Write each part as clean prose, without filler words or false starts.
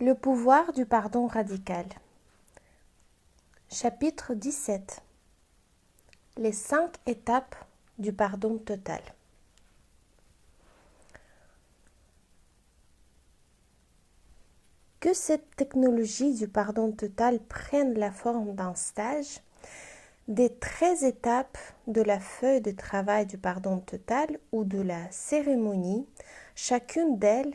Le pouvoir du pardon radical. Chapitre 17. Les 5 étapes du pardon total. Que cette technologie du pardon total prenne la forme d'un stage, des 13 étapes de la feuille de travail du pardon total ou de la cérémonie, chacune d'elles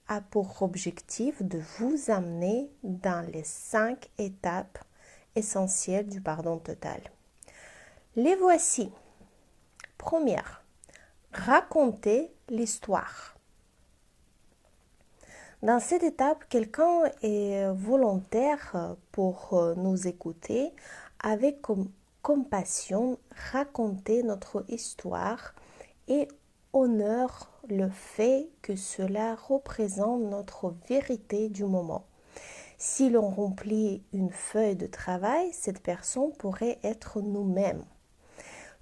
a pour objectif de vous amener dans les 5 étapes essentielles du pardon total. Les voici. Première, raconter l'histoire. Dans cette étape, quelqu'un est volontaire pour nous écouter avec compassion, raconter notre histoire et honore le fait que cela représente notre vérité du moment. Si l'on remplit une feuille de travail, cette personne pourrait être nous-mêmes.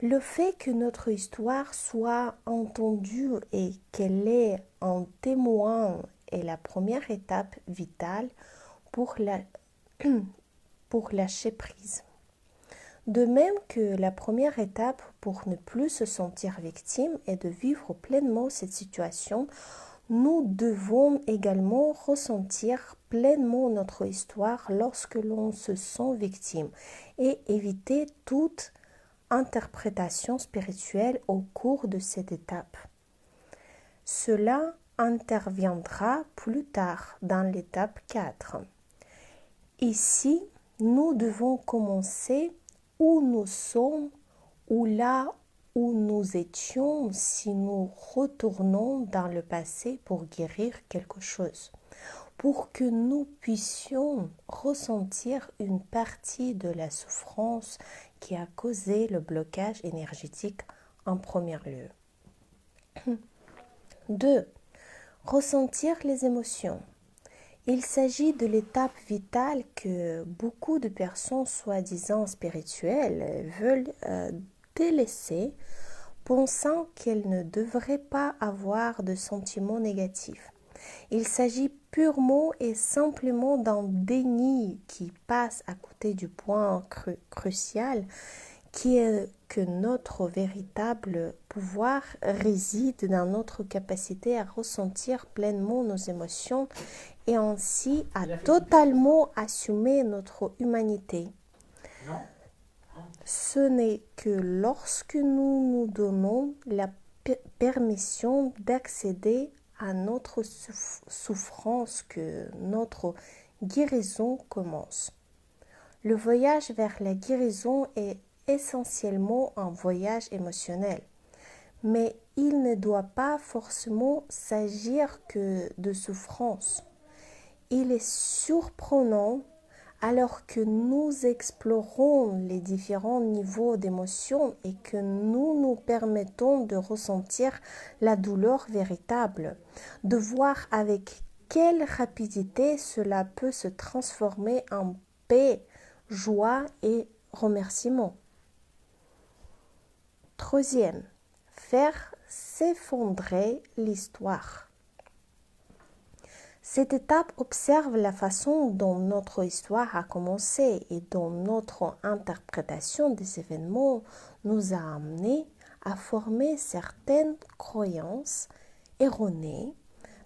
Le fait que notre histoire soit entendue et qu'elle ait un témoin est la première étape vitale pour lâcher prise. De même que la première étape pour ne plus se sentir victime est de vivre pleinement cette situation, nous devons également ressentir pleinement notre histoire lorsque l'on se sent victime et éviter toute interprétation spirituelle au cours de cette étape. Cela interviendra plus tard dans l'étape 4. Ici, nous devons commencer où nous sommes ou là où nous étions si nous retournons dans le passé pour guérir quelque chose, pour que nous puissions ressentir une partie de la souffrance qui a causé le blocage énergétique en premier lieu. 2. Ressentir les émotions. Il s'agit de l'étape vitale que beaucoup de personnes soi-disant spirituelles veulent délaisser, pensant qu'elles ne devraient pas avoir de sentiments négatifs. Il s'agit purement et simplement d'un déni qui passe à côté du point crucial qui est que notre véritable pouvoir réside dans notre capacité à ressentir pleinement nos émotions et ainsi à totalement assumer notre humanité. Ce n'est que lorsque nous nous donnons la permission d'accéder à notre souffrance que notre guérison commence. Le voyage vers la guérison est essentiellement un voyage émotionnel, mais il ne doit pas forcément s'agir que de souffrance. Il est surprenant alors que nous explorons les différents niveaux d'émotion et que nous nous permettons de ressentir la douleur véritable, de voir avec quelle rapidité cela peut se transformer en paix, joie et remerciement. Troisième, faire s'effondrer l'histoire. Cette étape observe la façon dont notre histoire a commencé et dont notre interprétation des événements nous a amenés à former certaines croyances erronées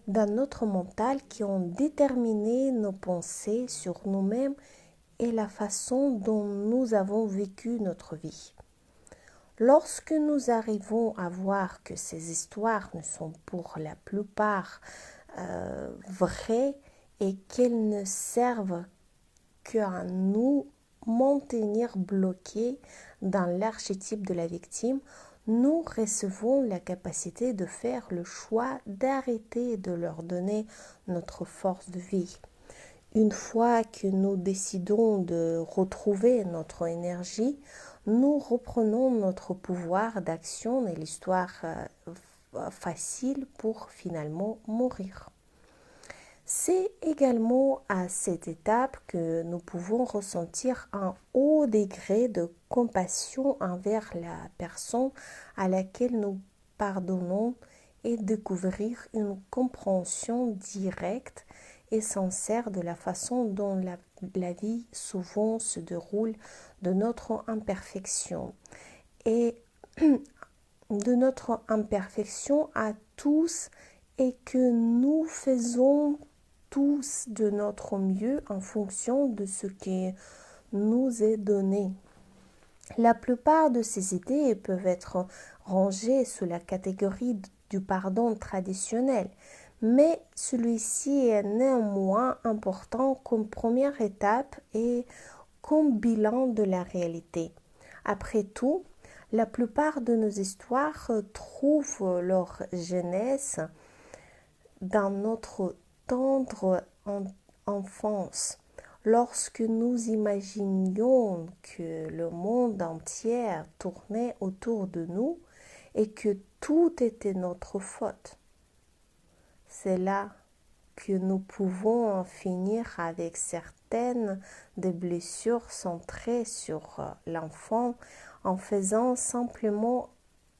dans notre mental qui ont déterminé nos pensées sur nous-mêmes et la façon dont nous avons vécu notre vie. Lorsque nous arrivons à voir que ces histoires ne sont pour la plupart vraies et qu'elles ne servent qu'à nous maintenir bloqués dans l'archétype de la victime, nous recevons la capacité de faire le choix d'arrêter de leur donner notre force de vie. Une fois que nous décidons de retrouver notre énergie, nous reprenons notre pouvoir d'action et l'histoire facile pour finalement mourir. C'est également à cette étape que nous pouvons ressentir un haut degré de compassion envers la personne à laquelle nous pardonnons et découvrir une compréhension directe et sincère de la façon dont la vie souvent se déroule, de notre imperfection et de notre imperfection à tous, et que nous faisons tous de notre mieux en fonction de ce qui nous est donné. La plupart de ces idées peuvent être rangées sous la catégorie du pardon traditionnel, mais celui-ci est néanmoins important comme première étape et comme bilan de la réalité. Après tout, la plupart de nos histoires trouvent leur genèse dans notre tendre enfance, lorsque nous imaginions que le monde entier tournait autour de nous et que tout était notre faute. C'est là que nous pouvons en finir avec certaines des blessures centrées sur l'enfant en faisant simplement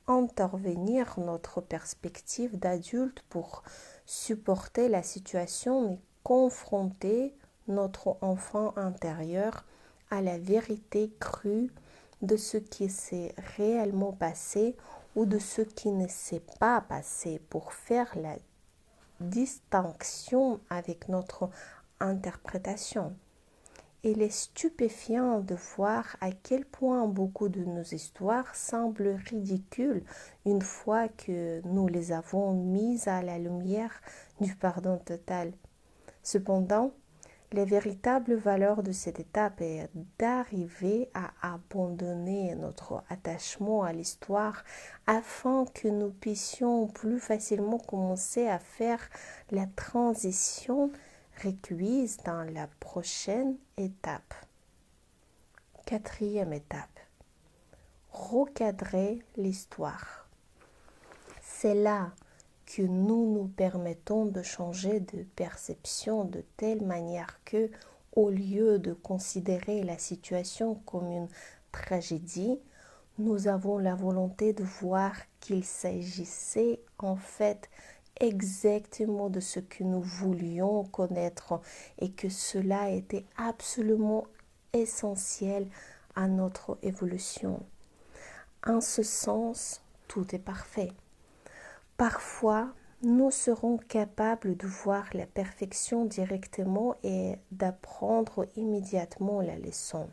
intervenir notre perspective d'adulte pour supporter la situation et confronter notre enfant intérieur à la vérité crue de ce qui s'est réellement passé ou de ce qui ne s'est pas passé, pour faire la distinction avec notre interprétation. Il est stupéfiant de voir à quel point beaucoup de nos histoires semblent ridicules une fois que nous les avons mises à la lumière du pardon total. Cependant, la véritable valeur de cette étape est d'arriver à abandonner notre attachement à l'histoire afin que nous puissions plus facilement commencer à faire la transition requise dans la prochaine étape. Quatrième étape, recadrer l'histoire. C'est là que nous nous permettons de changer de perception de telle manière que, au lieu de considérer la situation comme une tragédie, nous avons la volonté de voir qu'il s'agissait en fait exactement de ce que nous voulions connaître et que cela était absolument essentiel à notre évolution. En ce sens, tout est parfait. Parfois, nous serons capables de voir la perfection directement et d'apprendre immédiatement la leçon.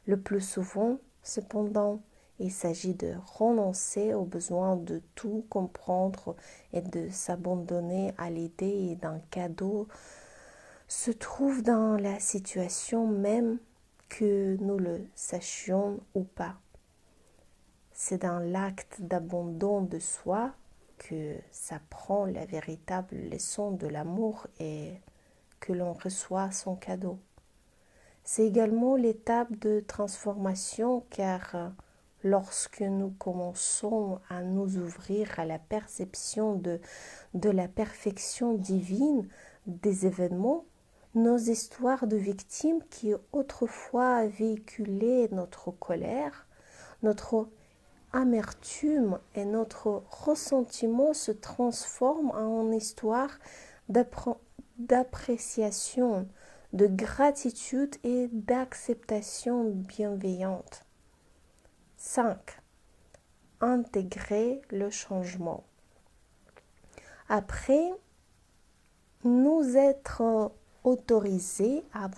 Le plus souvent, cependant, il s'agit de renoncer au besoin de tout comprendre et de s'abandonner à l'idée d'un cadeau se trouve dans la situation même, que nous le sachions ou pas. C'est dans l'acte d'abandon de soi que s'apprend la véritable leçon de l'amour et que l'on reçoit son cadeau. C'est également l'étape de transformation, car lorsque nous commençons à nous ouvrir à la perception de la perfection divine des événements, nos histoires de victimes qui autrefois véhiculaient notre colère, notre amertume et notre ressentiment se transforment en histoire d'appréciation, de gratitude et d'acceptation bienveillante. 5. Intégrer le changement. Après nous être autorisés à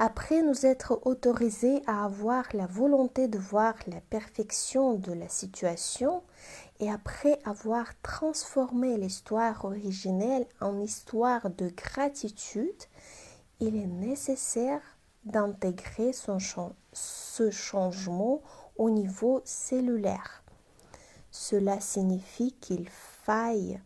Après nous être autorisés à avoir la volonté de voir la perfection de la situation et après avoir transformé l'histoire originelle en histoire de gratitude, il est nécessaire d'intégrer ce changement au niveau cellulaire. Cela signifie qu'il faille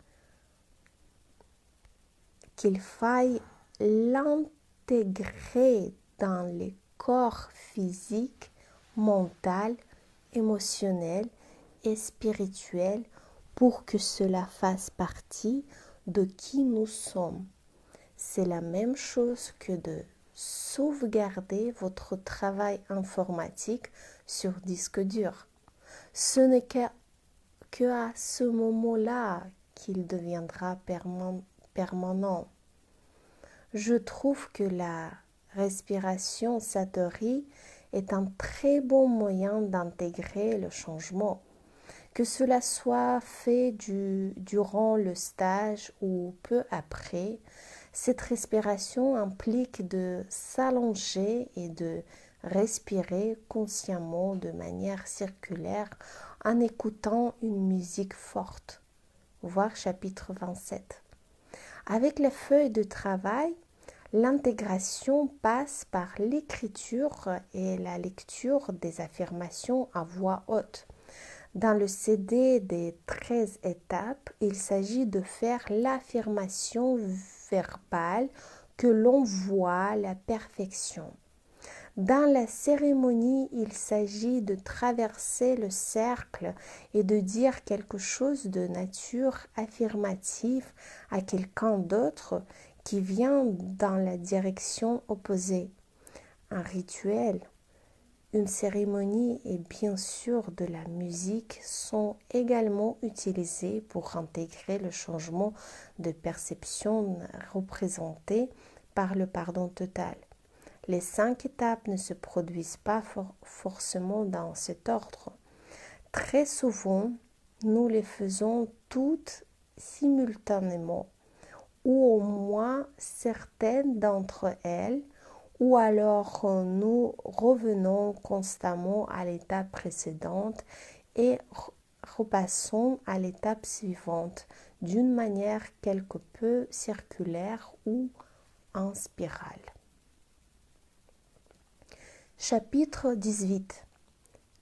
l'intégrer dans les corps physique, mental, émotionnel et spirituel pour que cela fasse partie de qui nous sommes. C'est la même chose que de sauvegarder votre travail informatique sur disque dur. Ce n'est qu'à ce moment-là qu'il deviendra permanent. Je trouve que la respiration satori est un très bon moyen d'intégrer le changement. Que cela soit fait durant le stage ou peu après, cette respiration implique de s'allonger et de respirer consciemment de manière circulaire en écoutant une musique forte. Voir chapitre 27. Avec les feuilles de travail, l'intégration passe par l'écriture et la lecture des affirmations à voix haute. Dans le CD des 13 étapes, il s'agit de faire l'affirmation verbale que l'on voit à la perfection. Dans la cérémonie, il s'agit de traverser le cercle et de dire quelque chose de nature affirmative à quelqu'un d'autre qui vient dans la direction opposée. Un rituel, une cérémonie et bien sûr de la musique sont également utilisés pour intégrer le changement de perception représenté par le pardon total. Les 5 étapes ne se produisent pas forcément dans cet ordre. Très souvent, nous les faisons toutes simultanément, ou au moins certaines d'entre elles, ou alors nous revenons constamment à l'étape précédente et repassons à l'étape suivante d'une manière quelque peu circulaire ou en spirale. Chapitre 18.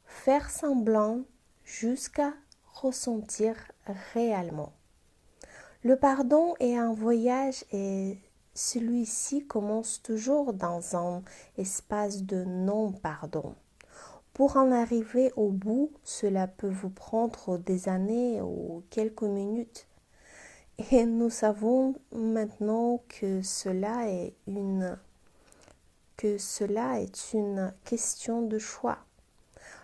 Faire semblant jusqu'à ressentir réellement. Le pardon est un voyage et celui-ci commence toujours dans un espace de non-pardon. Pour en arriver au bout, cela peut vous prendre des années ou quelques minutes. Et nous savons maintenant que cela est une question de choix.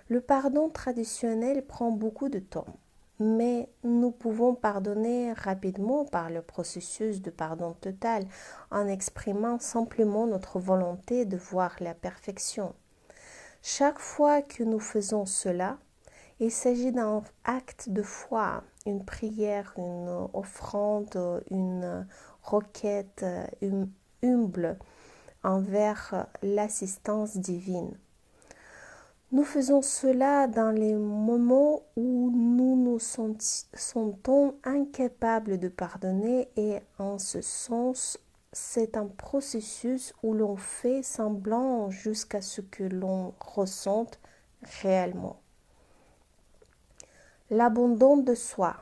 Le pardon traditionnel prend beaucoup de temps, mais nous pouvons pardonner rapidement par le processus de pardon total en exprimant simplement notre volonté de voir la perfection. Chaque fois que nous faisons cela, il s'agit d'un acte de foi, une prière, une offrande, une requête humble envers l'assistance divine. Nous faisons cela dans les moments où nous nous sentons incapables de pardonner et en ce sens, c'est un processus où l'on fait semblant jusqu'à ce que l'on ressente réellement. L'abandon de soi.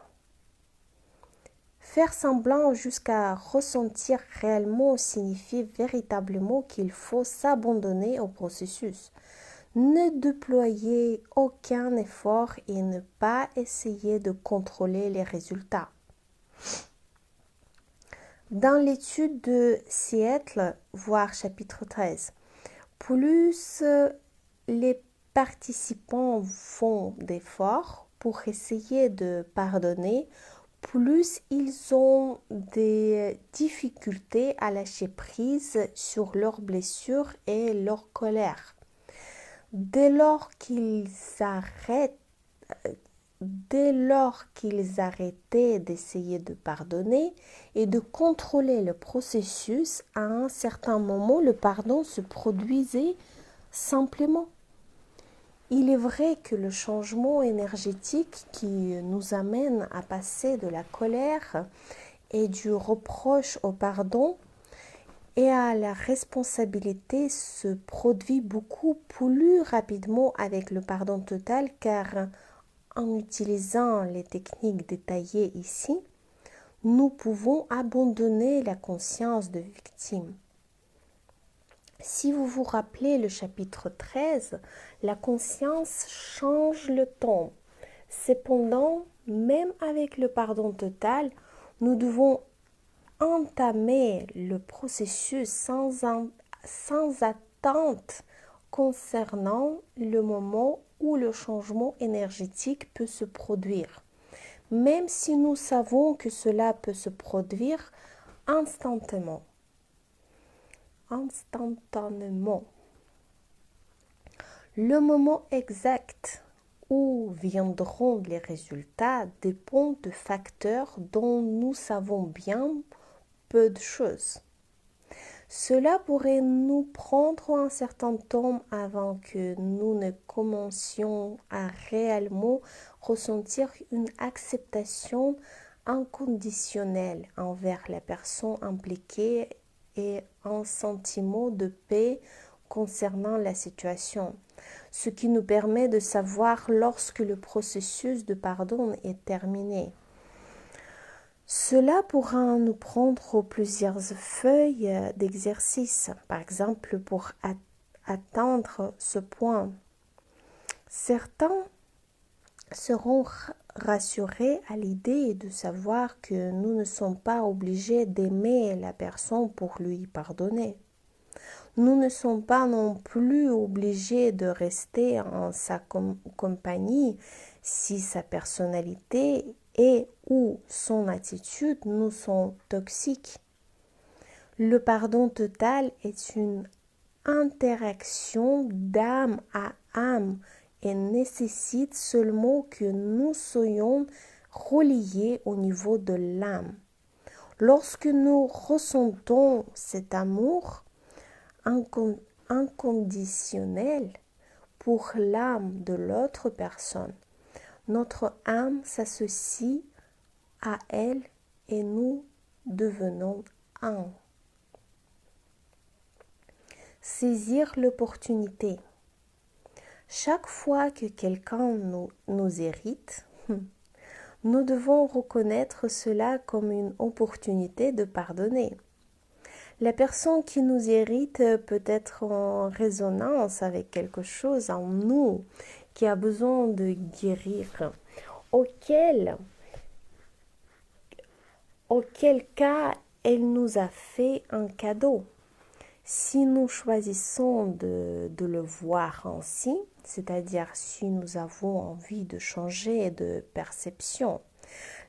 Faire semblant jusqu'à ressentir réellement signifie véritablement qu'il faut s'abandonner au processus. Ne déployer aucun effort et ne pas essayer de contrôler les résultats. Dans l'étude de Seattle, voir chapitre 13, plus les participants font d'efforts pour essayer de pardonner, plus ils ont des difficultés à lâcher prise sur leurs blessures et leur colère. Dès lors qu'ils arrêtaient d'essayer de pardonner et de contrôler le processus, à un certain moment, le pardon se produisait simplement. Il est vrai que le changement énergétique qui nous amène à passer de la colère et du reproche au pardon et à la responsabilité se produit beaucoup plus rapidement avec le pardon total car en utilisant les techniques détaillées ici, nous pouvons abandonner la conscience de victime. Si vous vous rappelez le chapitre 13, la conscience change le ton. Cependant, même avec le pardon total, nous devons entamer le processus sans attente concernant le moment où le changement énergétique peut se produire. même si nous savons que cela peut se produire instantanément. Instantanément. Le moment exact où viendront les résultats dépend de facteurs dont nous savons bien peu de choses. Cela pourrait nous prendre un certain temps avant que nous ne commencions à réellement ressentir une acceptation inconditionnelle envers la personne impliquée et un sentiment de paix concernant la situation, ce qui nous permet de savoir lorsque le processus de pardon est terminé. Cela pourra nous prendre plusieurs feuilles d'exercice, par exemple pour atteindre ce point. Certains seront rassurés à l'idée de savoir que nous ne sommes pas obligés d'aimer la personne pour lui pardonner. Nous ne sommes pas non plus obligés de rester en sa compagnie si sa personnalité et ou son attitude nous sont toxiques. Le pardon total est une interaction d'âme à âme et nécessite seulement que nous soyons reliés au niveau de l'âme. Lorsque nous ressentons cet amour inconditionnel pour l'âme de l'autre personne, notre âme s'associe à elle et nous devenons un. Saisir l'opportunité. Chaque fois que quelqu'un nous irrite, nous devons reconnaître cela comme une opportunité de pardonner. La personne qui nous irrite peut être en résonance avec quelque chose en nous qui a besoin de guérir, auquel cas elle nous a fait un cadeau. Si nous choisissons de le voir ainsi, c'est-à-dire si nous avons envie de changer de perception,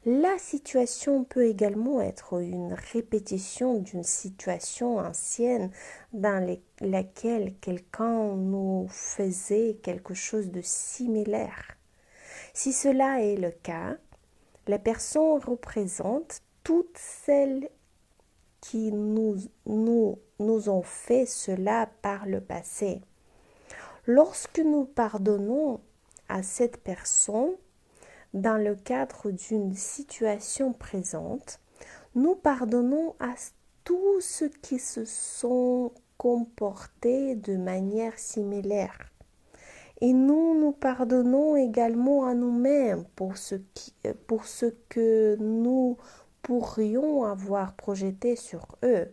la situation peut également être une répétition d'une situation ancienne dans laquelle quelqu'un nous faisait quelque chose de similaire. Si cela est le cas, la personne représente toutes celles qui nous ont fait cela par le passé. Lorsque nous pardonnons à cette personne, dans le cadre d'une situation présente, nous pardonnons à tous ceux qui se sont comportés de manière similaire. Et nous pardonnons également à nous-mêmes pour ce que nous pourrions avoir projeté sur eux.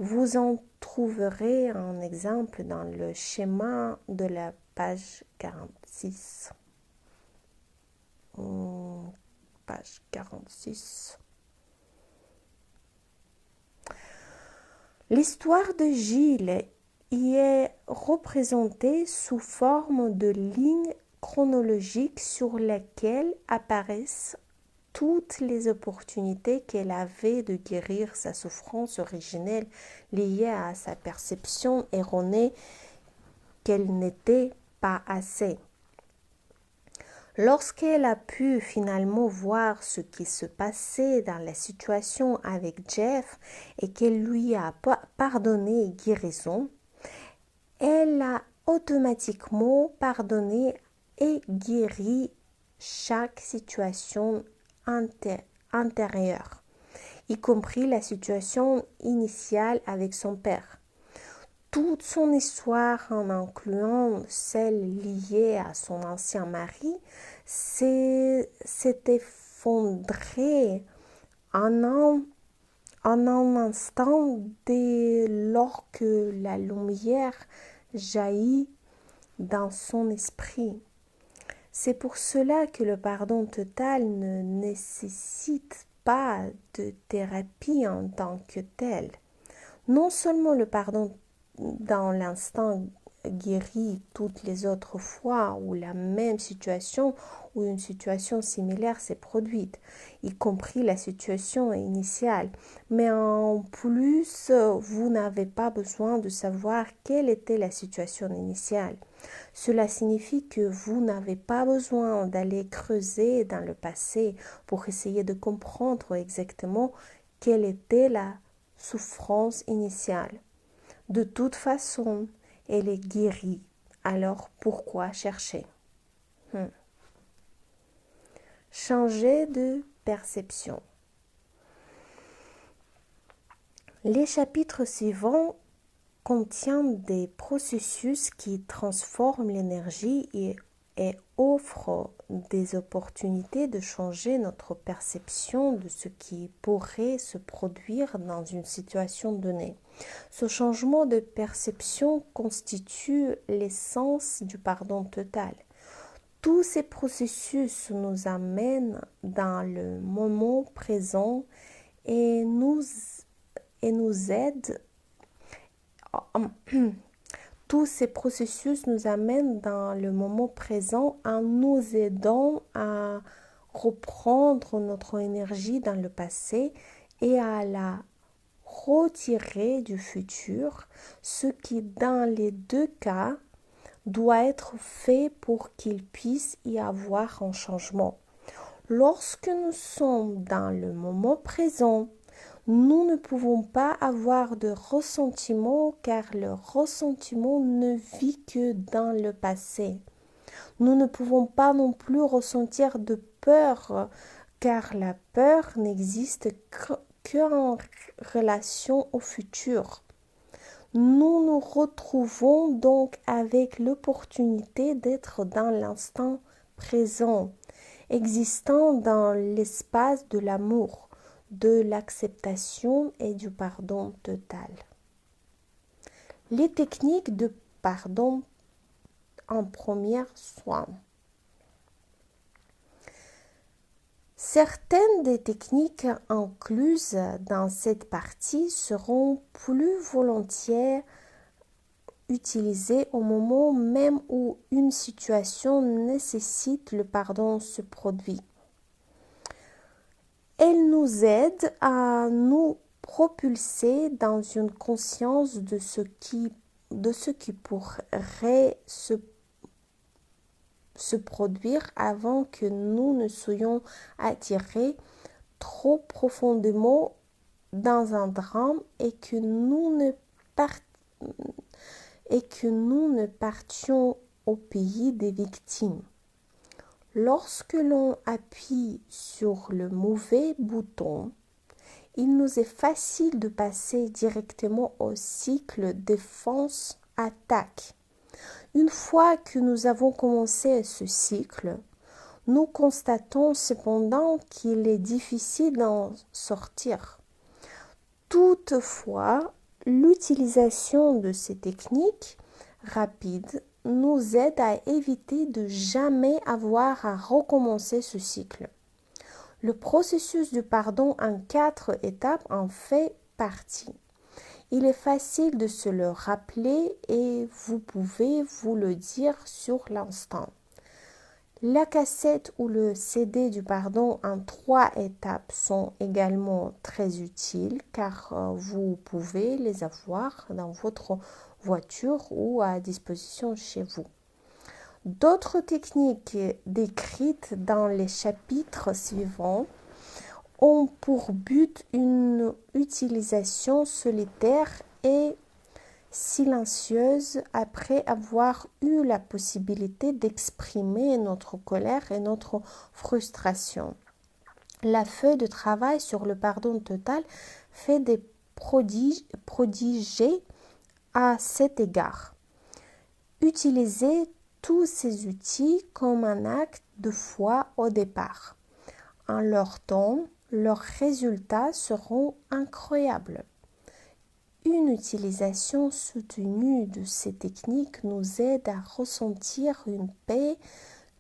Vous en trouverez un exemple dans le schéma de la page 46. Page 46. L'histoire de Gilles y est représentée sous forme de lignes chronologiques sur lesquelles apparaissent toutes les opportunités qu'elle avait de guérir sa souffrance originelle liée à sa perception erronée qu'elle n'était pas assez. Lorsqu'elle a pu finalement voir ce qui se passait dans la situation avec Jeff et qu'elle lui a pardonné et guérison, elle a automatiquement pardonné et guéri chaque situation intérieure, y compris la situation initiale avec son père. Toute son histoire, en incluant celle liée à son ancien mari, s'est effondrée en un instant dès lors que la lumière jaillit dans son esprit. C'est pour cela que le pardon total ne nécessite pas de thérapie en tant que tel. Non seulement le pardon dans l'instant guéri toutes les autres fois où la même situation ou une situation similaire s'est produite, y compris la situation initiale. Mais en plus, vous n'avez pas besoin de savoir quelle était la situation initiale. Cela signifie que vous n'avez pas besoin d'aller creuser dans le passé pour essayer de comprendre exactement quelle était la souffrance initiale. De toute façon, elle est guérie. Alors pourquoi chercher? Changer de perception. Les chapitres suivants contiennent des processus qui transforment l'énergie et offrent des opportunités de changer notre perception de ce qui pourrait se produire dans une situation donnée. Ce changement de perception constitue l'essence du pardon total. Tous ces processus nous amènent dans le moment présent et nous aident. Tous ces processus nous amènent dans le moment présent en nous aidant à reprendre notre énergie dans le passé et à la retirer du futur, ce qui dans les deux cas doit être fait pour qu'il puisse y avoir un changement. Lorsque nous sommes dans le moment présent, nous ne pouvons pas avoir de ressentiment car le ressentiment ne vit que dans le passé. Nous ne pouvons pas non plus ressentir de peur car la peur n'existe qu'en relation au futur. Nous nous retrouvons donc avec l'opportunité d'être dans l'instant présent, existant dans l'espace de l'amour, de l'acceptation et du pardon total. Les techniques de pardon en premier soin. Certaines des techniques incluses dans cette partie seront plus volontiers utilisées au moment même où une situation nécessite le pardon se produit. Elles nous aident à nous propulser dans une conscience de ce qui pourrait se produire avant que nous ne soyons attirés trop profondément dans un drame et que nous ne partions au pays des victimes. Lorsque l'on appuie sur le mauvais bouton, il nous est facile de passer directement au cycle défense-attaque. Une fois que nous avons commencé ce cycle, nous constatons cependant qu'il est difficile d'en sortir. Toutefois, l'utilisation de ces techniques rapides nous aide à éviter de jamais avoir à recommencer ce cycle. Le processus du pardon en 4 étapes en fait partie. Il est facile de se le rappeler et vous pouvez vous le dire sur l'instant. La cassette ou le CD du pardon en 3 étapes sont également très utiles car vous pouvez les avoir dans votre voiture ou à disposition chez vous. D'autres techniques décrites dans les chapitres suivants ont pour but une utilisation solitaire et silencieuse après avoir eu la possibilité d'exprimer notre colère et notre frustration. La feuille de travail sur le pardon total fait des prodiges à cet égard. Utilisez tous ces outils comme un acte de foi au départ. En leur temps, leurs résultats seront incroyables. Une utilisation soutenue de ces techniques nous aide à ressentir une paix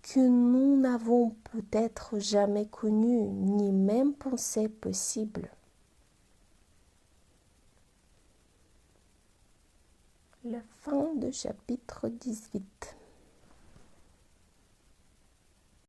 que nous n'avons peut-être jamais connue ni même pensé possible. La fin de chapitre 18.